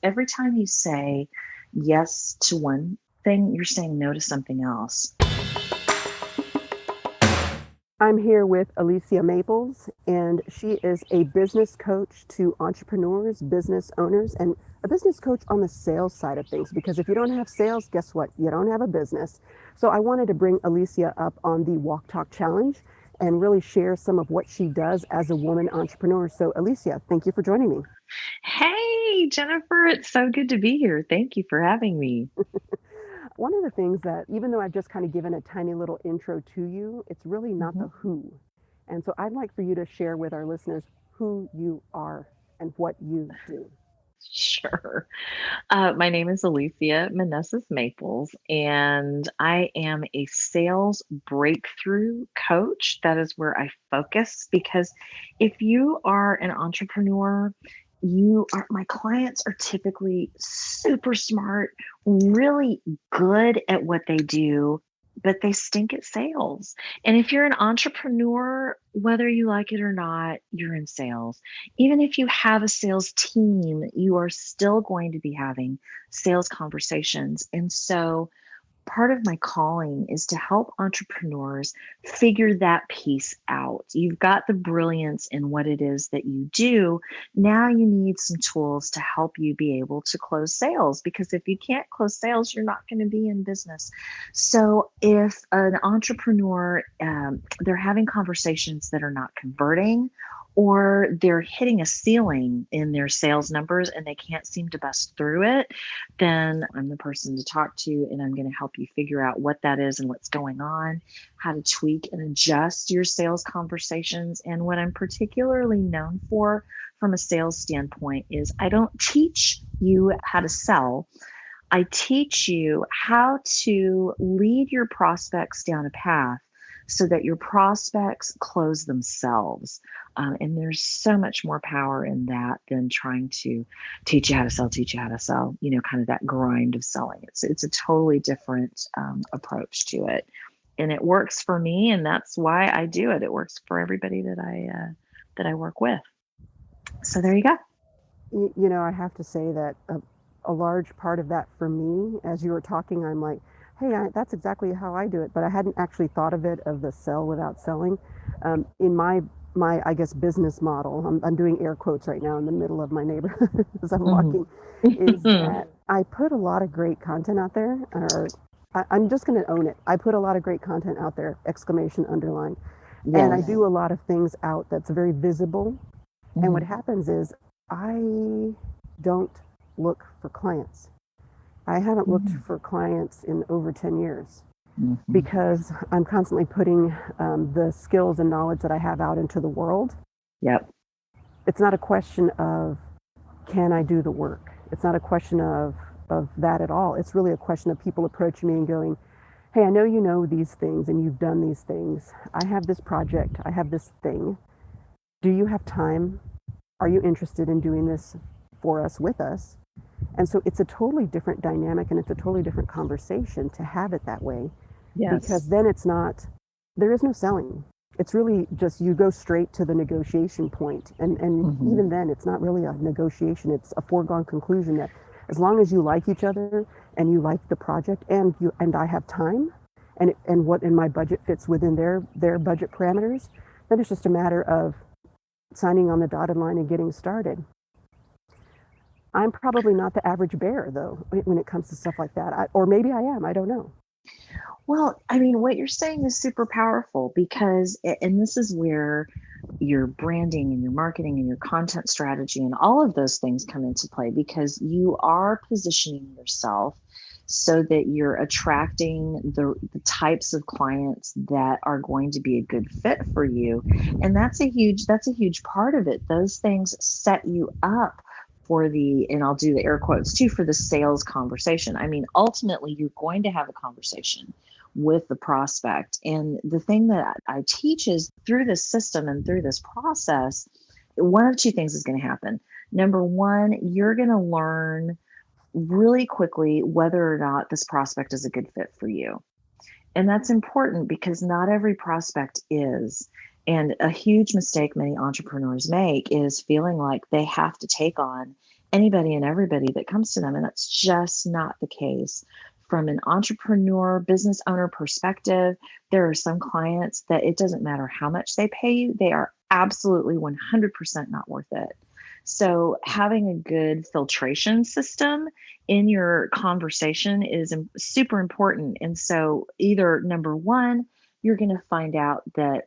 Every time you say yes to one thing, you're saying no to something else. I'm here with Alicia Maples, and she is a business coach to entrepreneurs, business owners, and a business coach on the sales side of things. Because if you don't have sales, guess what? You don't have a business. So I wanted to bring Alicia up on the Walk Talk Challenge and really share some of what she does as a woman entrepreneur. So, Alicia, thank you for joining me. Hey, Jennifer, it's so good to be here. Thank you for having me. One of the things that, even though I've just kind of given a tiny little intro to you, it's really not the Mhm. who. And so I'd like for you to share with our listeners who you are and what you do. Sure. My name is Alicia Meneses Maples, and I am a sales breakthrough coach. That is where I focus because if you are an entrepreneur, my clients are typically super smart, really good at what they do, but they stink at sales. And if you're an entrepreneur, whether you like it or not, you're in sales. Even if you have a sales team, you are still going to be having sales conversations. And so part of my calling is to help entrepreneurs figure that piece out. You've got the brilliance in what it is that you do. Now you need some tools to help you be able to close sales because if you can't close sales, you're not going to be in business. So if an entrepreneur, they're having conversations that are not converting, or they're hitting a ceiling in their sales numbers and they can't seem to bust through it, then I'm the person to talk to, and I'm going to help you figure out what that is and what's going on, how to tweak and adjust your sales conversations. And what I'm particularly known for from a sales standpoint is I don't teach you how to sell. I teach you how to lead your prospects down a path so that your prospects close themselves. And there's so much more power in that than trying to teach you how to sell, kind of that grind of selling. It's a totally different approach to it. And it works for me, and that's why I do it. It works for everybody that I work with. So there you go. I have to say that a large part of that for me, as you were talking, I'm like, hey, that's exactly how I do it. But I hadn't actually thought of it of the sell without selling. In my I guess business model, I'm doing air quotes right now in the middle of my neighborhood as I'm Mhm. walking, is that I put a lot of great content out there, or I'm just going to own it. I put a lot of great content out there, exclamation underline, and I Yes. do a lot of things out that's very visible. And what Mhm. happens is I don't look for clients. I haven't looked Mhm. for clients in over 10 years Mhm. because I'm constantly putting the skills and knowledge that I have out into the world. Yep. It's not a question of can I do the work? It's not a question of that at all. It's really a question of people approaching me and going, hey, I know you know these things and you've done these things. I have this project, I have this thing. Do you have time? Are you interested in doing this for us, with us? And so it's a totally different dynamic and it's a totally different conversation to have it that way Yes. because then it's not, there is no selling. It's really just you go straight to the negotiation point. And Mhm. even then, it's not really a negotiation, it's a foregone conclusion that as long as you like each other and you like the project and I have time and what in my budget fits within their budget parameters, then it's just a matter of signing on the dotted line and getting started. I'm probably not the average bear, though, when it comes to stuff like that. Or maybe I am. I don't know. Well, I mean, what you're saying is super powerful because, and this is where your branding and your marketing and your content strategy and all of those things come into play because you are positioning yourself so that you're attracting the types of clients that are going to be a good fit for you. And that's a huge part of it. Those things set you up for and I'll do the air quotes too, for the sales conversation. I mean, ultimately, you're going to have a conversation with the prospect. And the thing that I teach is through this system and through this process, one of two things is going to happen. Number one, you're going to learn really quickly whether or not this prospect is a good fit for you. And that's important because not every prospect is. And a huge mistake many entrepreneurs make is feeling like they have to take on anybody and everybody that comes to them. And that's just not the case. From an entrepreneur, business owner perspective, there are some clients that it doesn't matter how much they pay you, they are absolutely 100% not worth it. So, having a good filtration system in your conversation is super important. And so, either number one, you're going to find out that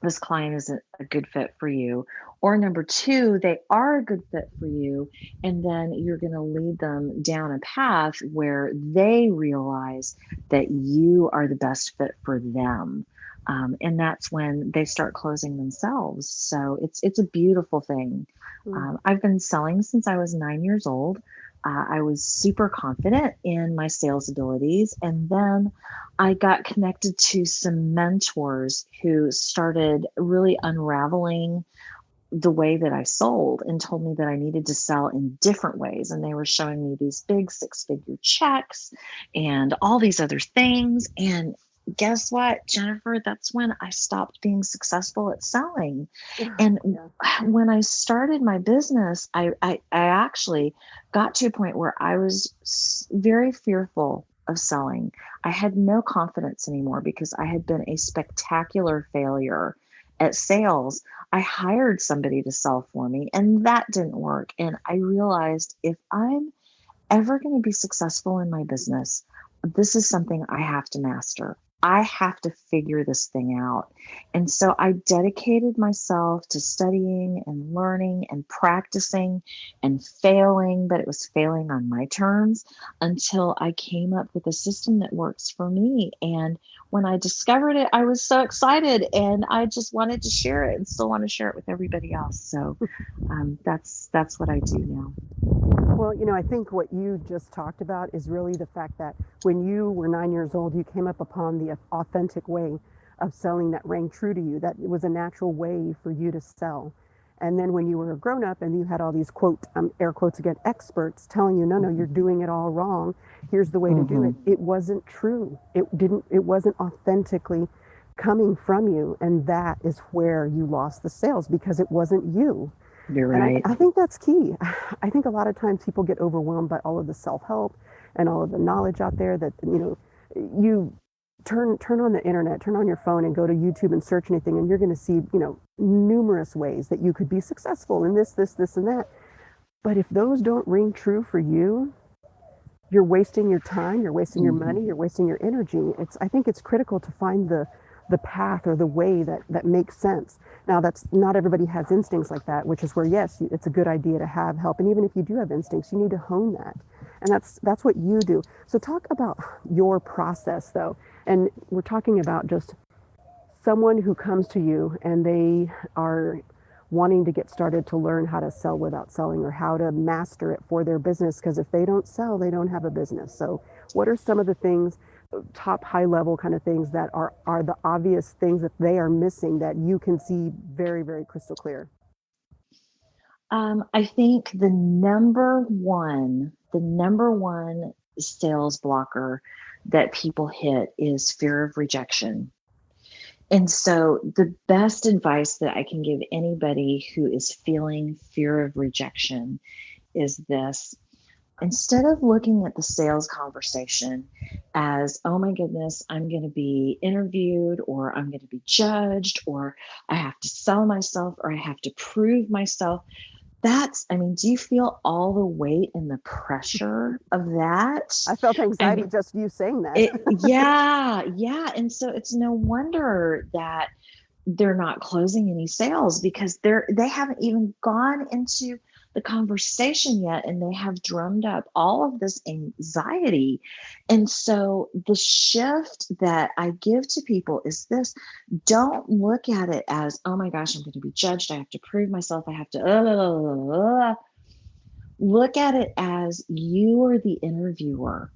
this client isn't a good fit for you. Or number two, they are a good fit for you. And then you're going to lead them down a path where they realize that you are the best fit for them. And that's when they start closing themselves. So it's a beautiful thing. Mm. I've been selling since I was 9 years old. I was super confident in my sales abilities. And then I got connected to some mentors who started really unraveling the way that I sold and told me that I needed to sell in different ways. And they were showing me these big 6-figure checks and all these other things. And guess what, Jennifer? That's when I stopped being successful at selling. And Yeah. when I started my business, I actually got to a point where I was very fearful of selling. I had no confidence anymore because I had been a spectacular failure at sales. I hired somebody to sell for me, and that didn't work. And I realized if I'm ever going to be successful in my business, this is something I have to master. I have to figure this thing out. And so I dedicated myself to studying and learning and practicing and failing, but it was failing on my terms until I came up with a system that works for me. And when I discovered it, I was so excited and I just wanted to share it and still want to share it with everybody else. So that's what I do now. Well, I think what you just talked about is really the fact that when you were 9 years old, you came up upon the authentic way of selling that rang true to you, that it was a natural way for you to sell. And then when you were a grown up and you had all these quote, air quotes again, experts telling you, no, no, you're doing it all wrong. Here's the way to do Mm-hmm. it. It wasn't true. It wasn't authentically coming from you. And that is where you lost the sales because it wasn't you. You're And right. I think that's key. I think a lot of times people get overwhelmed by all of the self-help and all of the knowledge out there that, you turn on the internet, turn on your phone and go to YouTube and search anything and you're going to see, numerous ways that you could be successful in this and that. But if those don't ring true for you, you're wasting your time, you're wasting your Mm-hmm. money, you're wasting your energy. I think it's critical to find the path or the way that makes sense. Now, that's not everybody has instincts like that, which is where yes, it's a good idea to have help. And even if you do have instincts, you need to hone that. And that's what you do. So talk about your process though. And we're talking about just someone who comes to you and they are wanting to get started to learn how to sell without selling or how to master it for their business because if they don't sell they don't have a business. So what are some of the things, top high level kind of things that are the obvious things that they are missing that you can see very very crystal clear? I think the number one sales blocker that people hit is fear of rejection. And so, the best advice that I can give anybody who is feeling fear of rejection is this: instead of looking at the sales conversation as, oh my goodness, I'm going to be interviewed or I'm going to be judged or I have to sell myself or I have to prove myself, I mean, do you feel all the weight and the pressure of that? I felt I anxiety mean, just you saying that. yeah, yeah. And so it's no wonder that they're not closing any sales because they haven't even gone into the conversation yet and they have drummed up all of this anxiety. And so the shift that I give to people is this: don't look at it as, oh my gosh, I'm going to be judged, I have to prove myself, I have to look at it as you are the interviewer.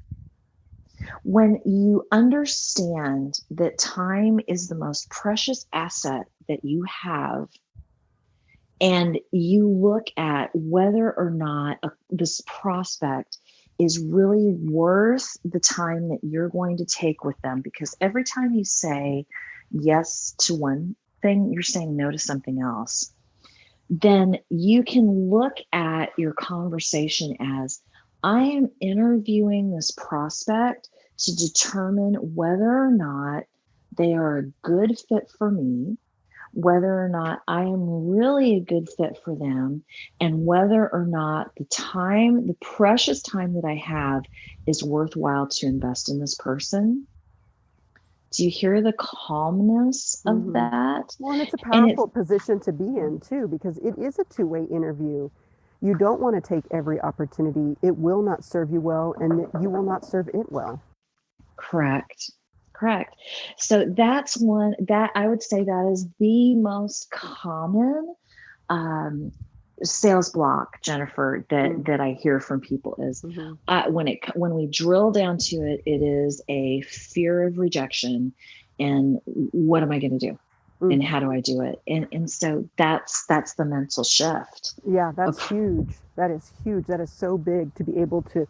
When you understand that time is the most precious asset that you have, and you look at whether or not this prospect is really worth the time that you're going to take with them, because every time you say yes to one thing, you're saying no to something else. then you can look at your conversation as, I am interviewing this prospect to determine whether or not they are a good fit for me, whether or not I am really a good fit for them, and whether or not the time, the precious time that I have, is worthwhile to invest in this person. Do you hear the calmness of Mm-hmm. that? Well, and it's a And it's powerful position to be in too, because it is a two-way interview. You don't want to take every opportunity. It will not serve you well, and you will not serve it well. correct. Correct. So that's one that I would say that is the most common um, sales block, Jennifer, that I hear from people is Mm-hmm. when we drill down to it, it is a fear of rejection, and what am I going to do, Mm. and how do I do it, and so that's the mental shift. Yeah, that's Of huge. That is huge. That is so big to be able to,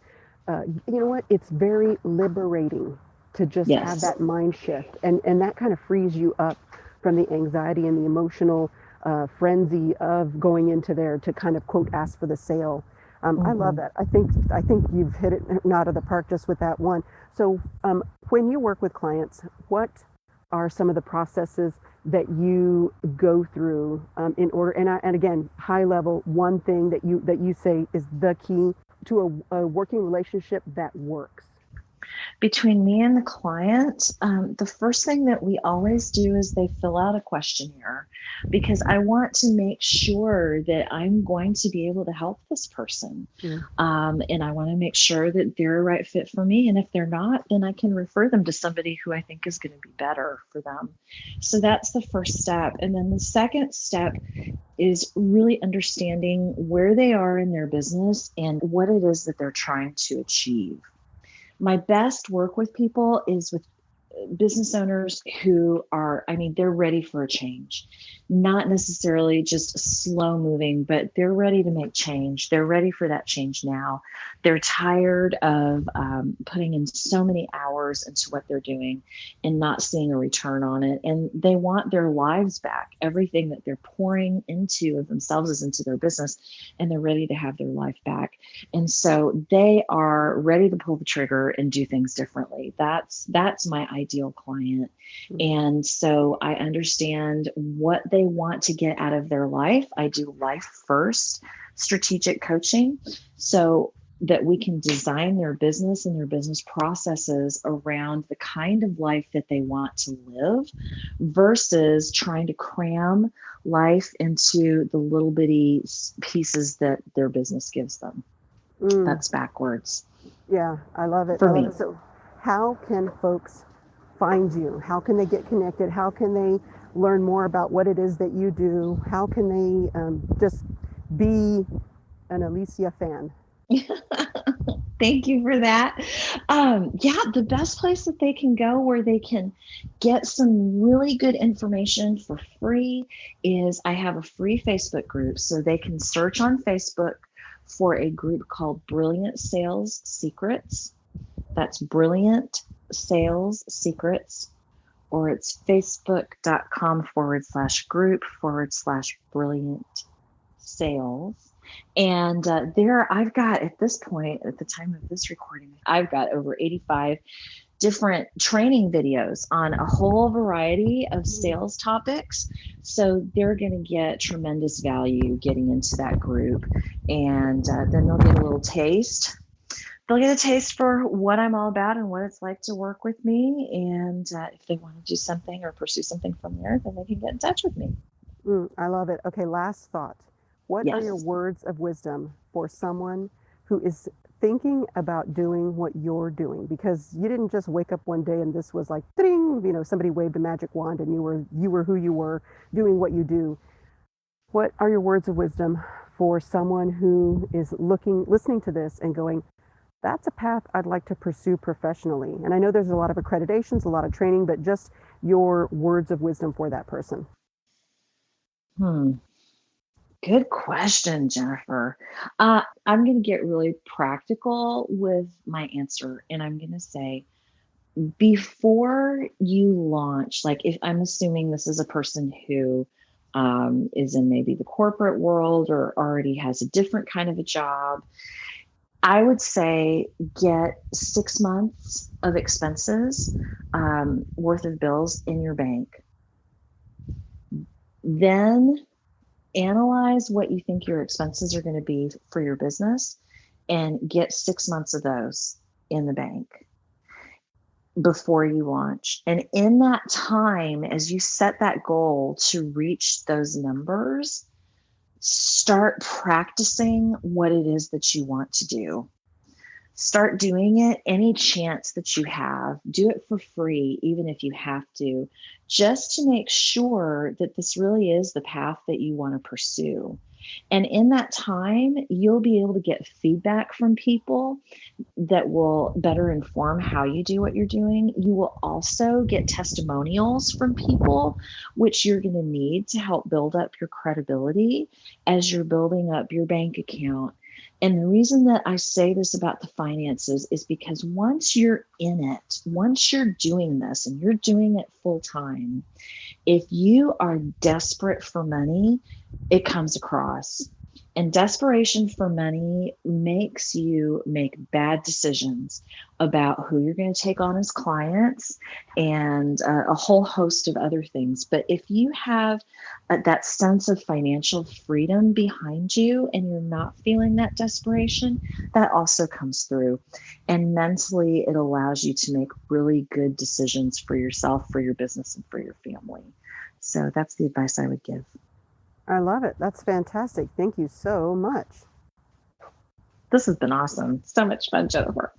you know what? It's very liberating to just have yes, that mind shift, and that kind of frees you up from the anxiety and the emotional frenzy of going into there to kind of quote ask for the sale. I love hmm that. I think you've hit it out of the park just with that one. So when you work with clients, what are some of the processes that you go through in order and again high level one thing that you say is the key to a working relationship that works. between me and the client, the first thing that we always do is they fill out a questionnaire, because I want to make sure that I'm going to be able to help this person. Mm, And I want to make sure that they're a right fit for me. And if they're not, then I can refer them to somebody who I think is going to be better for them. So that's the first step. And then the second step is really understanding where they are in their business and what it is that they're trying to achieve. My best work with people is with business owners who are, I mean, they're ready for a change, not necessarily just slow moving, but they're ready to make change. They're ready for that change now. They're tired of putting in so many hours into what they're doing and not seeing a return on it. And they want their lives back. Everything that they're pouring into of themselves is into their business, and they're ready to have their life back. And so they are ready to pull the trigger and do things differently. That's my ideal client. mm, And so I understand what they want to get out of their life. I do life first strategic coaching, so that we can design their business and their business processes around the kind of life that they want to live, versus trying to cram life into the little bitty pieces that their business gives them. mm. That's backwards Yeah, I love it. for I love me. it. So how can folks find you? How can they get connected? How can they learn more about what it is that you do? How can they just be an Alicia fan? Thank you for that. Yeah, the best place that they can go where they can get some really good information for free is, I have a free Facebook group. So they can search on Facebook for a group called Brilliant Sales Secrets. That's Brilliant Sales Secrets, or it's facebook.com/group/brilliant sales. And there, I've got, at this point, at the time of this recording, I've got over 85 different training videos on a whole variety of Mm. sales topics. So they're going to get tremendous value getting into that group. And then they'll get a little taste. They'll get a taste for what I'm all about and what it's like to work with me. And if they want to do something or pursue something from there, then they can get in touch with me. I love it. Okay, last thought. What are your Yes. words of wisdom for someone who is thinking about doing what you're doing? Because you didn't just wake up one day and this was like, ding, somebody waved a magic wand and you were who you were doing what you do. What are your words of wisdom for someone who is listening to this and going, that's a path I'd like to pursue professionally? And I know there's a lot of accreditations, a lot of training, but just your words of wisdom for that person. Hmm. Good question, Jennifer. I'm going to get really practical with my answer, and I'm going to say, before you launch, like, if I'm assuming this is a person who is in maybe the corporate world or already has a different kind of a job, I would say get 6 months of expenses worth of bills in your bank. Then analyze what you think your expenses are going to be for your business and get 6 months of those in the bank before you launch. And in that time, as you set that goal to reach those numbers, start practicing what it is that you want to do. Start doing it any chance that you have. Do it for free, even if you have to, just to make sure that this really is the path that you want to pursue. And in that time, you'll be able to get feedback from people that will better inform how you do what you're doing. You will also get testimonials from people, which you're going to need to help build up your credibility as you're building up your bank account. And the reason that I say this about the finances is because once you're in it, once you're doing this and you're doing it full time, if you are desperate for money, it comes across. And desperation for money makes you make bad decisions about who you're going to take on as clients and a whole host of other things. But if you have that sense of financial freedom behind you and you're not feeling that desperation, that also comes through. And mentally, it allows you to make really good decisions for yourself, for your business, and for your family. So that's the advice I would give. I love it. That's fantastic. Thank you so much. This has been awesome. So much fun, Jennifer.